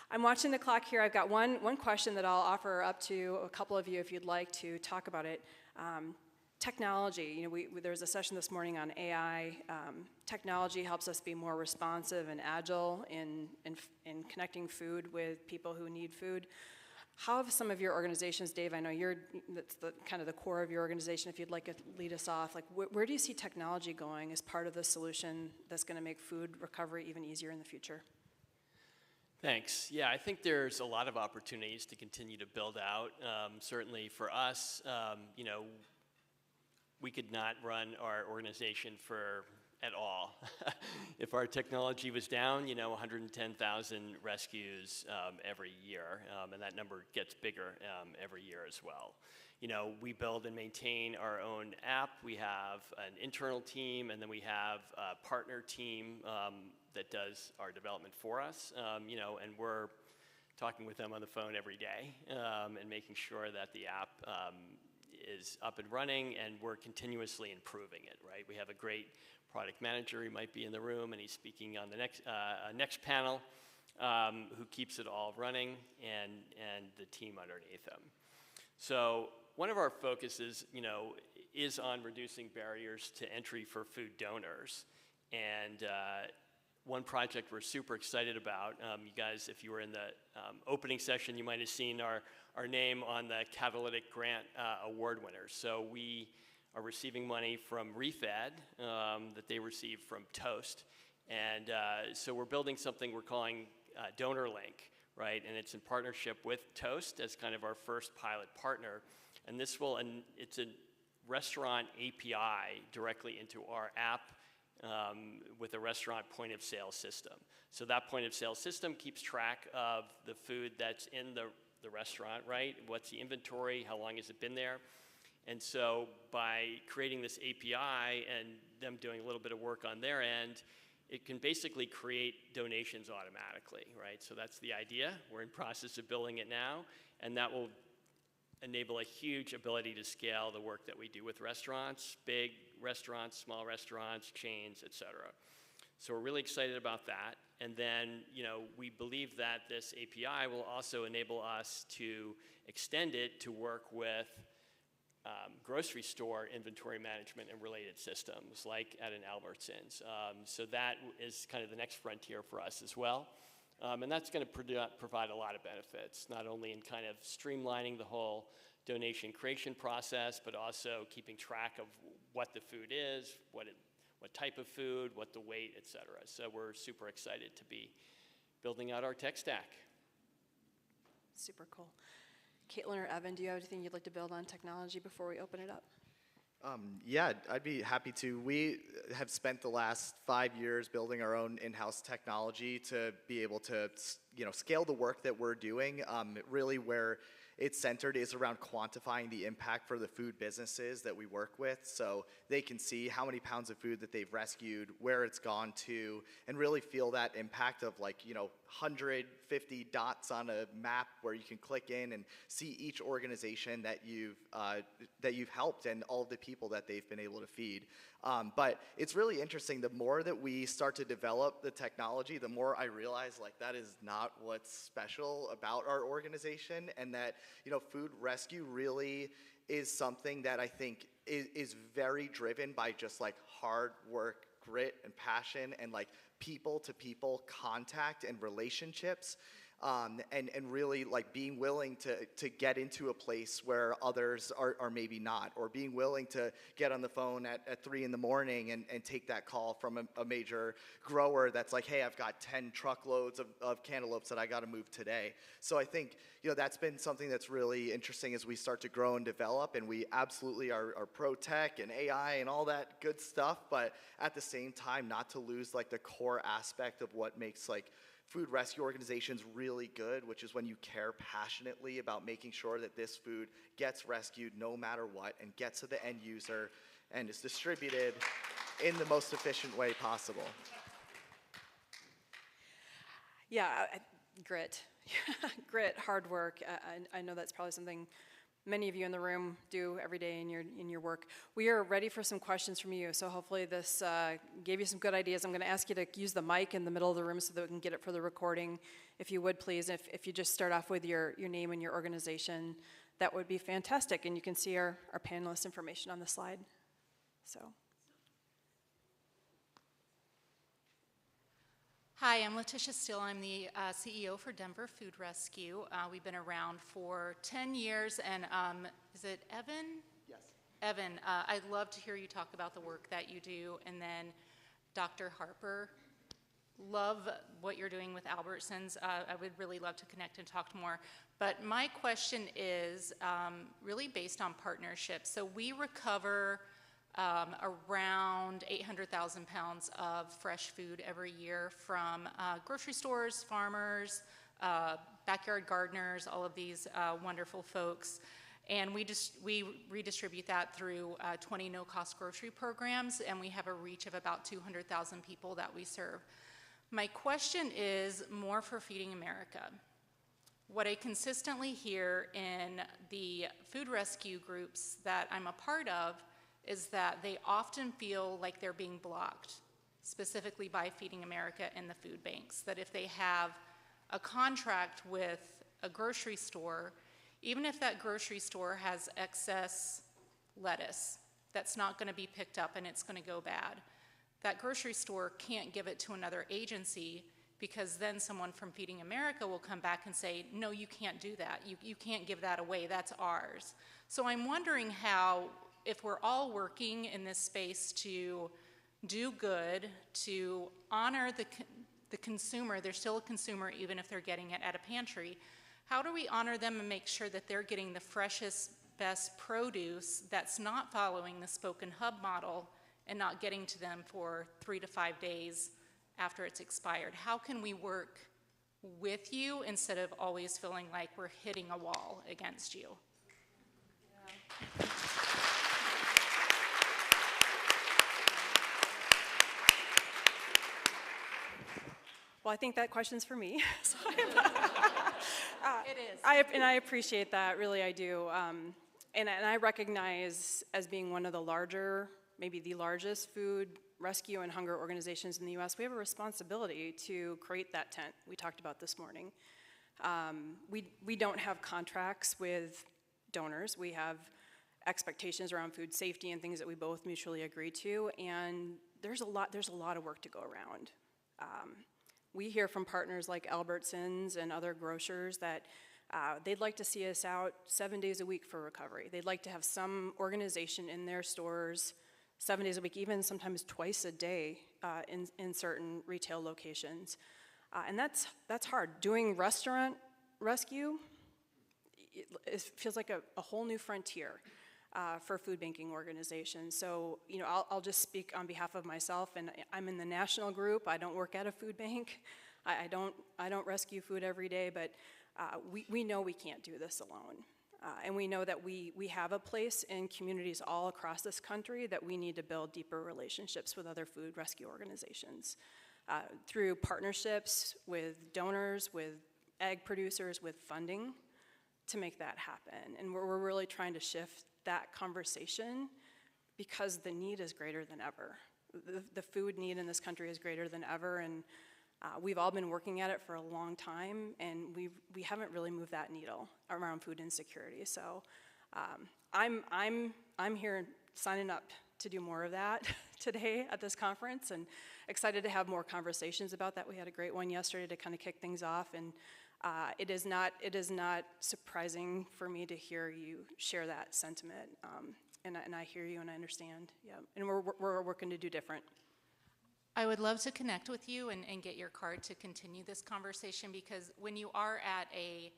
I'm watching the clock here. I've got one question that I'll offer up to a couple of you if you'd like to talk about it. Technology, there was a session this morning on AI. Technology helps us be more responsive and agile in connecting food with people who need food. How have some of your organizations, Dave, I know that's kind of the core of your organization, if you'd like to lead us off, like where do you see technology going as part of the solution that's going to make food recovery even easier in the future? Thanks. Yeah, I think there's a lot of opportunities to continue to build out. Certainly for us, we could not run our organization at all. If our technology was down, 110,000 rescues every year, and that number gets bigger every year as well. We build and maintain our own app. We have an internal team, and then we have a partner team that does our development for us, and we're talking with them on the phone every day and making sure that the app is up and running, and we're continuously improving it, right? We have a great product manager. He might be in the room, and he's speaking on the next panel, who keeps it all running, and the team underneath him. So one of our focuses, is on reducing barriers to entry for food donors, and one project we're super excited about. You guys, if you were in the opening session, you might have seen our name on the Catalytic Grant Award winners. So we are receiving money from ReFed that they received from Toast. And so we're building something we're calling Donor Link, right? And it's in partnership with Toast as kind of our first pilot partner. And it's a restaurant API directly into our app with a restaurant point of sale system. So that point of sale system keeps track of the food that's in the restaurant, right? What's the inventory? How long has it been there? And so by creating this API and them doing a little bit of work on their end, it can basically create donations automatically, right? So that's the idea. We're in process of building it now, and that will enable a huge ability to scale the work that we do with restaurants, big restaurants, small restaurants, chains, et cetera. So we're really excited about that. And then, we believe that this API will also enable us to extend it to work with grocery store inventory management and related systems, like at an Albertsons. So that is kind of the next frontier for us as well. And that's going to provide a lot of benefits, not only in kind of streamlining the whole donation creation process, but also keeping track of what the food is, what type of food, what the weight, et cetera. So we're super excited to be building out our tech stack. Super cool. Kaitlyn or Evan, do you have anything you'd like to build on technology before we open it up? Yeah, I'd be happy to. We have spent the last 5 years building our own in-house technology to be able to, scale the work that we're doing. Really, where it's centered is around quantifying the impact for the food businesses that we work with, so they can see how many pounds of food that they've rescued, where it's gone to, and really feel that impact of 150 dots on a map where you can click in and see each organization that you've helped and all of the people that they've been able to feed. But it's really interesting. The more that we start to develop the technology, the more I realize that is not what's special about our organization, and that food rescue really is something that I think is very driven by just hard work, grit, and passion, and people to people contact and relationships. And really being willing to get into a place where others are maybe not, or being willing to get on the phone at 3 in the morning and take that call from a major grower that's hey, I've got 10 truckloads of cantaloupes that I got to move today. So I think that's been something that's really interesting as we start to grow and develop, and we absolutely are pro tech and AI and all that good stuff, but at the same time not to lose the core aspect of what makes food rescue organizations really good, which is when you care passionately about making sure that this food gets rescued no matter what and gets to the end user and is distributed in the most efficient way possible. Yeah, grit. Grit, hard work. I know that's probably something many of you in the room do every day in your work. We are ready for some questions from you, so hopefully this gave you some good ideas. I'm going to ask you to use the mic in the middle of the room so that we can get it for the recording, if you would please. If you just start off with your name and your organization, that would be fantastic, and you can see our panelist information on the slide. So. Hi, I'm Letitia Steele. I'm the CEO for Denver Food Rescue. We've been around for 10 years, and is it Evan? Yes. Evan, I'd love to hear you talk about the work that you do, and then Dr. Harper, love what you're doing with Albertsons. I would really love to connect and talk more. But my question is really based on partnerships. So we recover around 800,000 pounds of fresh food every year from grocery stores, farmers, backyard gardeners, all of these wonderful folks. And we redistribute that through 20 no-cost grocery programs, and we have a reach of about 200,000 people that we serve. My question is more for Feeding America. What I consistently hear in the food rescue groups that I'm a part of is that they often feel like they're being blocked, specifically by Feeding America and the food banks, that if they have a contract with a grocery store, even if that grocery store has excess lettuce that's not going to be picked up and it's going to go bad, that grocery store can't give it to another agency, because then someone from Feeding America will come back and say, no, you can't do that. You can't give that away. That's ours. So I'm wondering how, if we're all working in this space to do good, to honor the consumer, they're still a consumer even if they're getting it at a pantry, how do we honor them and make sure that they're getting the freshest, best produce that's not following the spoken hub model and not getting to them for 3 to 5 days after it's expired? How can we work with you instead of always feeling like we're hitting a wall against you? Yeah. Well, I think that question's for me. So It is. I appreciate that, really I do. And I recognize, as being one of the larger, maybe the largest food rescue and hunger organizations in the US, we have a responsibility to create that tent we talked about this morning. We don't have contracts with donors. We have expectations around food safety and things that we both mutually agree to, and there's a lot of work to go around. We hear from partners like Albertsons and other grocers that they'd like to see us out 7 days a week for recovery. They'd like to have some organization in their stores 7 days a week, even sometimes twice a day in certain retail locations. And that's hard. Doing restaurant rescue, it feels like a whole new frontier for food banking organizations. So, you know, I'll just speak on behalf of myself, and I'm in the national group. I don't work at a food bank. I don't rescue food every day, but we know we can't do this alone. And we know that we have a place in communities all across this country that we need to build deeper relationships with other food rescue organizations through partnerships with donors, with egg producers, with funding to make that happen. And we're really trying to shift that conversation because the need is greater than ever. The food need in this country is greater than ever, and we've all been working at it for a long time, and we haven't really moved that needle around food insecurity. So I'm here signing up to do more of that today at this conference, and excited to have more conversations about that. We had a great one yesterday to kind of kick things off, and it is not surprising for me to hear you share that sentiment, and I hear you and I understand. Yeah, and we're working to do different. I would love to connect with you and get your card to continue this conversation, because when you are at a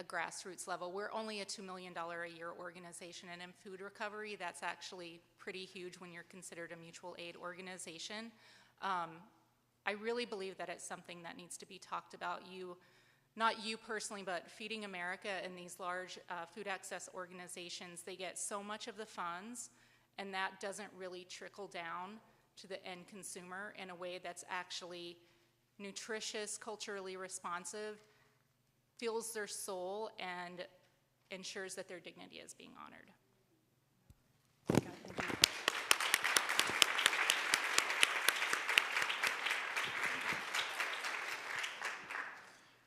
grassroots level, we're only a $2 million a year organization, and in food recovery, that's actually pretty huge when you're considered a mutual aid organization. I really believe that it's something that needs to be talked about. Not you personally, but Feeding America and these large food access organizations, they get so much of the funds, and that doesn't really trickle down to the end consumer in a way that's actually nutritious, culturally responsive, fuels their soul, and ensures that their dignity is being honored. Okay, thank you.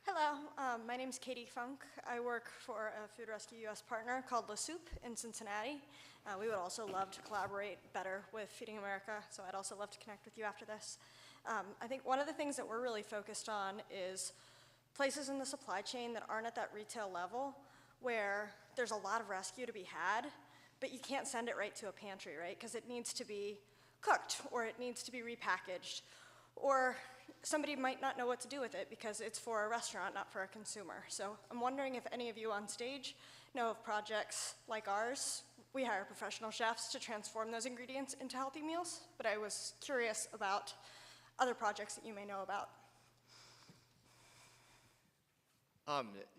Hello, my name is Katie Funk. I work for a Food Rescue US partner called La Soup in Cincinnati. We would also love to collaborate better with Feeding America, so I'd also love to connect with you after this. I think one of the things that we're really focused on is places in the supply chain that aren't at that retail level where there's a lot of rescue to be had, but you can't send it right to a pantry, right? Because it needs to be cooked, or it needs to be repackaged, or somebody might not know what to do with it because it's for a restaurant, not for a consumer. So I'm wondering if any of you on stage know of projects like ours. We hire professional chefs to transform those ingredients into healthy meals, but I was curious about other projects that you may know about.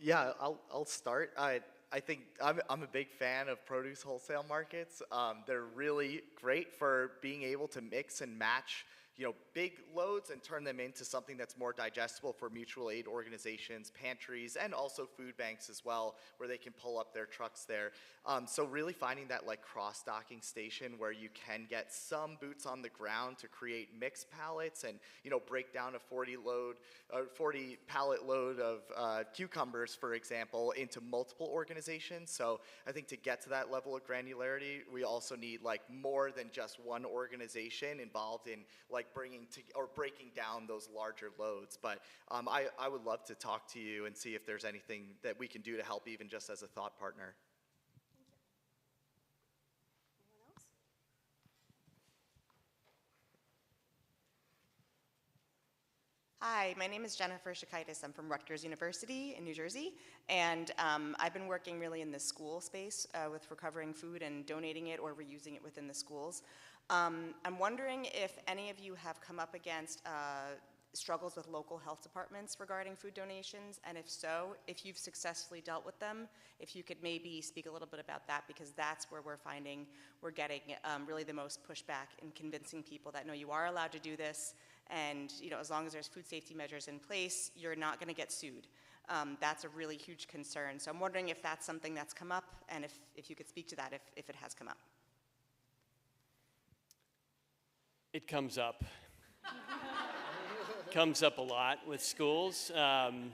Yeah, I'll start. I think I'm a big fan of produce wholesale markets. They're really great for being able to mix and match, big loads and turn them into something that's more digestible for mutual aid organizations, pantries, and also food banks as well, where they can pull up their trucks there. So really finding that cross-docking station where you can get some boots on the ground to create mixed pallets and break down a 40 pallet load of cucumbers, for example, into multiple organizations. So I think to get to that level of granularity, we also need more than just one organization involved in breaking down those larger loads. But I would love to talk to you and see if there's anything that we can do to help, even just as a thought partner. Anyone else? Hi, my name is Jennifer Shakaitis. I'm from Rutgers University in New Jersey, and I've been working really in the school space with recovering food and donating it or reusing it within the schools. I'm wondering if any of you have come up against struggles with local health departments regarding food donations, and if so, if you've successfully dealt with them, if you could maybe speak a little bit about that, because that's where we're finding we're getting really the most pushback in convincing people that no, you are allowed to do this, and as long as there's food safety measures in place, you're not going to get sued. That's a really huge concern. So I'm wondering if that's something that's come up, and if you could speak to that, if it has come up. It comes up. Comes up a lot with schools, and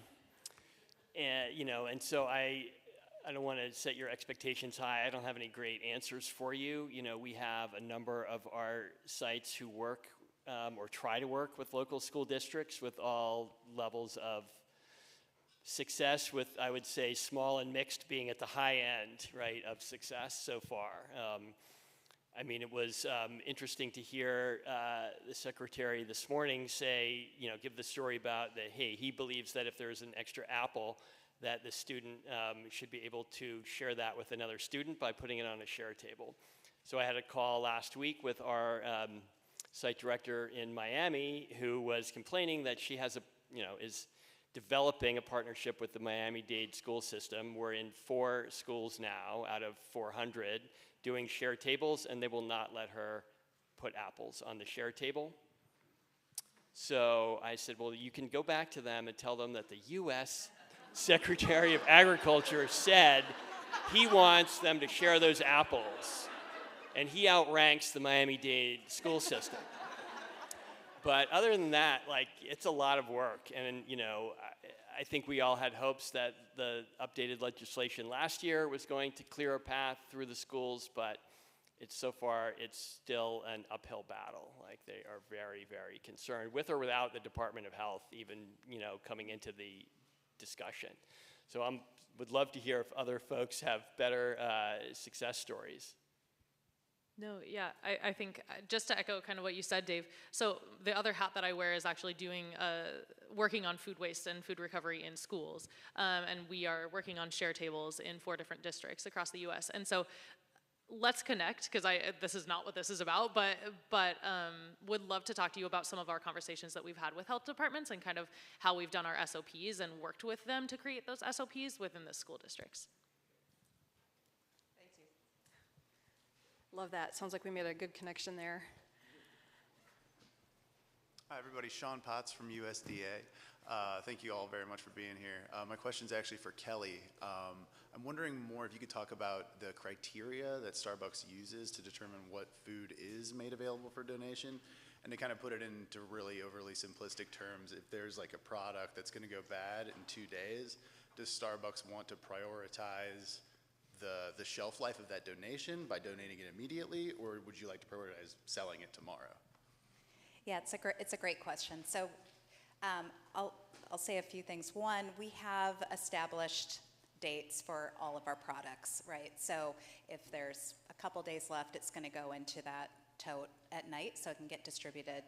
so I don't want to set your expectations high. I don't have any great answers for you. We have a number of our sites who work or try to work with local school districts with all levels of success, with, I would say, small and mixed being at the high end, right, of success so far. It was interesting to hear the secretary this morning say, give the story about that, hey, he believes that if there's an extra apple, that the student should be able to share that with another student by putting it on a share table. So I had a call last week with our site director in Miami who was complaining that she has is developing a partnership with the Miami-Dade school system. We're in 4 schools now out of 400 doing share tables, and they will not let her put apples on the share table. So I said, well, you can go back to them and tell them that the U.S. Secretary of Agriculture said he wants them to share those apples, and he outranks the Miami-Dade school system. But other than that, it's a lot of work, and I think we all had hopes that the updated legislation last year was going to clear a path through the schools, but so far it's still an uphill battle. They are very, very concerned, with or without the Department of Health even, coming into the discussion. So I would love to hear if other folks have better success stories. No, yeah, I think just to echo kind of what you said, Dave, so the other hat that I wear is actually working on food waste and food recovery in schools, and we are working on share tables in 4 different districts across the U.S., and so let's connect, because this is not what this is about, but would love to talk to you about some of our conversations that we've had with health departments and kind of how we've done our SOPs and worked with them to create those SOPs within the school districts. Love that. Sounds like we made a good connection there. Hi, everybody. Sean Potts from USDA. Thank you all very much for being here. My question is actually for Kelly. I'm wondering more if you could talk about the criteria that Starbucks uses to determine what food is made available for donation, and to kind of put it into really overly simplistic terms. If there's like a product that's going to go bad in 2 days, does Starbucks want to prioritize the shelf life of that donation by donating it immediately, or would you like to prioritize selling it tomorrow? Yeah, it's a great question. So I'll say a few things. One, we have established dates for all of our products, right? So if there's a couple days left, it's going to go into that tote at night, so it can get distributed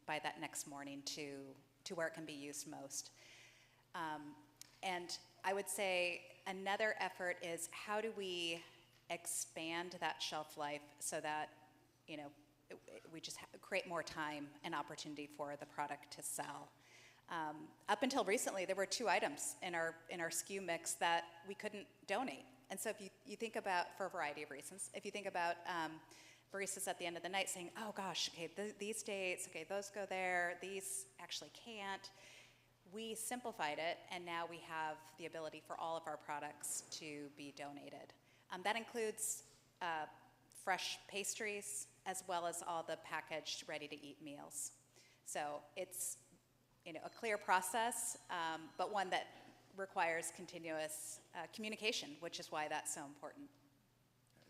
by that next morning to where it can be used most. And I would say another effort is how do we expand that shelf life so that, you know, we just create more time and opportunity for the product to sell. Up until recently, there were 2 items in our SKU mix that we couldn't donate. And so if you think about, for a variety of reasons, if you think about baristas at the end of the night saying, oh gosh, okay, these dates, okay, those go there, these actually can't. We simplified it, and now we have the ability for all of our products to be donated. That includes fresh pastries, as well as all the packaged, ready-to-eat meals. So it's, you know, a clear process, but one that requires continuous communication, which is why that's so important.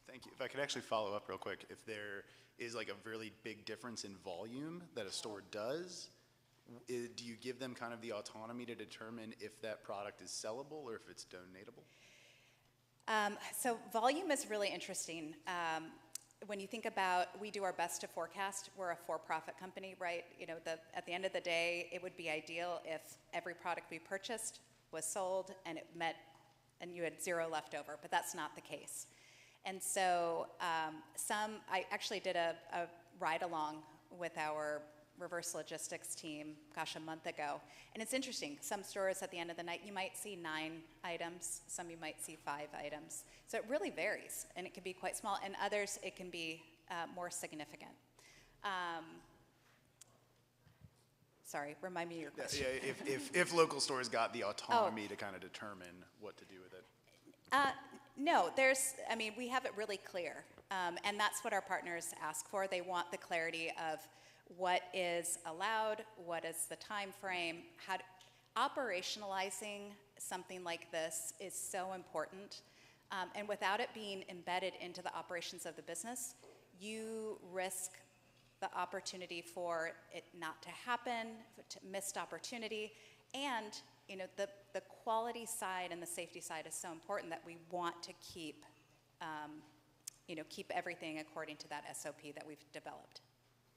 Thank you. If I could actually follow up real quick, if there is like a really big difference in volume that a store does, do you give them kind of the autonomy to determine if that product is sellable or if it's donatable? So volume is really interesting. When you think about, we do our best to forecast. We're a for-profit company, right? You know, at the end of the day, it would be ideal if every product we purchased was sold and it met, and you had 0 left over, but that's not the case. And so I actually did a ride-along with our reverse logistics team, gosh, a month ago. And it's interesting, some stores at the end of the night, you might see 9 items, some you might see 5 items. So it really varies, and it can be quite small, and others it can be more significant. Sorry, remind me of your question. Yeah, if local stores got the autonomy to kind of determine what to do with it. No, we have it really clear, and that's what our partners ask for. They want the clarity of what is allowed, what is the time frame, operationalizing something like this is so important, and without it being embedded into the operations of the business, you risk the opportunity for it not to happen, missed opportunity, and you know, the quality side and the safety side is so important that we want to keep everything according to that SOP that we've developed.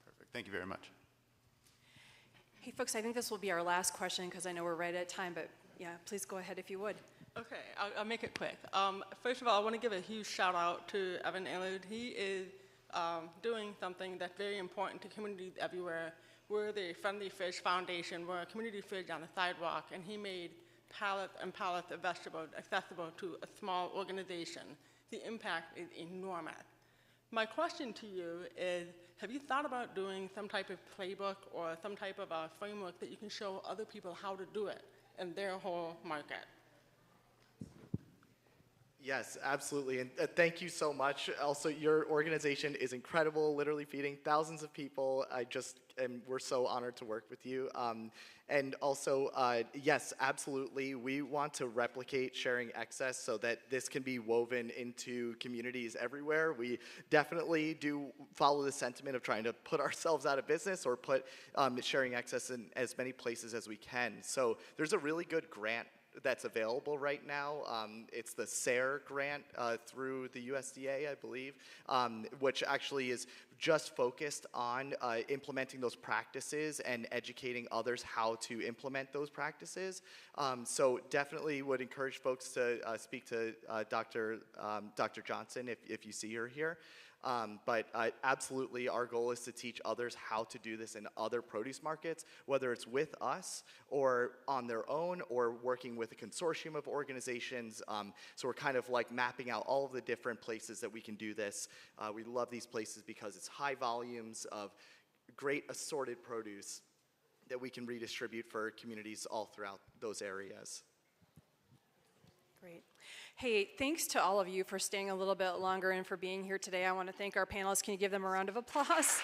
Perfect. Thank you very much. Hey, folks, I think this will be our last question because I know we're right at time, but yeah, please go ahead if you would. Okay, I'll make it quick. First of all, I want to give a huge shout out to Evan Ehlers. He is doing something that's very important to communities everywhere. We're the Friendly Fish Foundation. We're a community fridge on the sidewalk, and he made pallets and pallets of vegetables accessible to a small organization. The impact is enormous. My question to you is, have you thought about doing some type of playbook or some type of a framework that you can show other people how to do it in their whole market? Yes, absolutely, and thank you so much. Also, your organization is incredible, literally feeding thousands of people. We're so honored to work with you. And also, yes, absolutely, we want to replicate sharing excess so that this can be woven into communities everywhere. We definitely do follow the sentiment of trying to put ourselves out of business or put sharing excess in as many places as we can. So there's a really good grant that's available right now. It's the SARE grant through the USDA, I believe, which actually is just focused on implementing those practices and educating others how to implement those practices. So definitely would encourage folks to speak to Dr. Johnson if you see her here. But absolutely, our goal is to teach others how to do this in other produce markets, whether it's with us or on their own or working with a consortium of organizations. So we're kind of like mapping out all of the different places that we can do this. We love these places because it's high volumes of great assorted produce that we can redistribute for communities all throughout those areas. Great. Hey, thanks to all of you for staying a little bit longer and for being here today. I want to thank our panelists. Can you give them a round of applause?